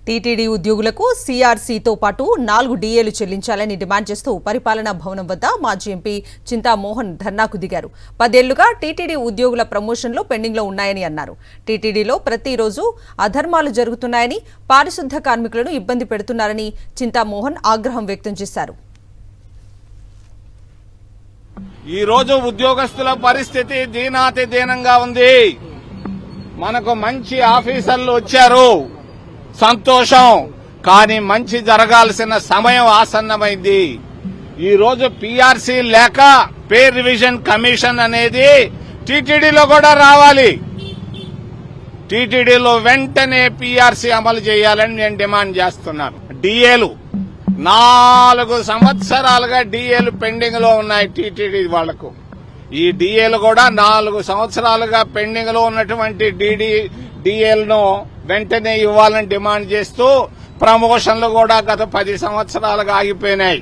TTD ఉద్యోగులకు సీఆర్సీతో పాటు 4 డీఏలు చెల్లించాలని డిమాండ్ చేస్తూ పరిపాలనా భవనం వద్ద మాజీ ఎంపీ చింతామోహన్ ధర్నాకు దిగారు. 10 ఏళ్లుగా టీటీడీ ఉద్యోగుల ప్రమోషన్లు పెండింగ్లో ఉన్నాయని అన్నారు. టీటీడీలో ప్రతిరోజు అధర్మాలు జరుగుతున్నాయని, పారిశుద్ధ కార్మికులను ఇబ్బంది పెడుతున్నారని చింతామోహన్ ఆగ్రహం వ్యక్తం చేశారు. ఈ రోజు ఉద్యోగస్తుల పరిస్థితి దీనాతి దీనంగా ఉంది. మనకు మంచి ఆఫీసర్లు వచ్చారు, సంతోషం. కానీ మంచి జరగాల్సిన సమయం ఆసన్నమైంది. ఈ రోజు పీఆర్సీ లేక పే రివిజన్ కమిషన్ అనేది టీటీడీలో కూడా రావాలి. టీటీడీలో వెంటనే పీఆర్సీ అమలు చేయాలని నేను డిమాండ్ చేస్తున్నాను. డీఏలు 4 సంవత్సరాలుగా డీఏలు పెండింగ్ లో ఉన్నాయి టీటీడీ వాళ్లకు. ఈ డీఏలు కూడా 4 సంవత్సరాలుగా పెండింగ్ లో ఉన్నటువంటి డీఏలను వెంటనే ఇవ్వాలని డిమాండ్ చేస్తూ ప్రమోషన్లు కూడా గత 10 సంవత్సరాలుగా ఆగిపోయినాయి.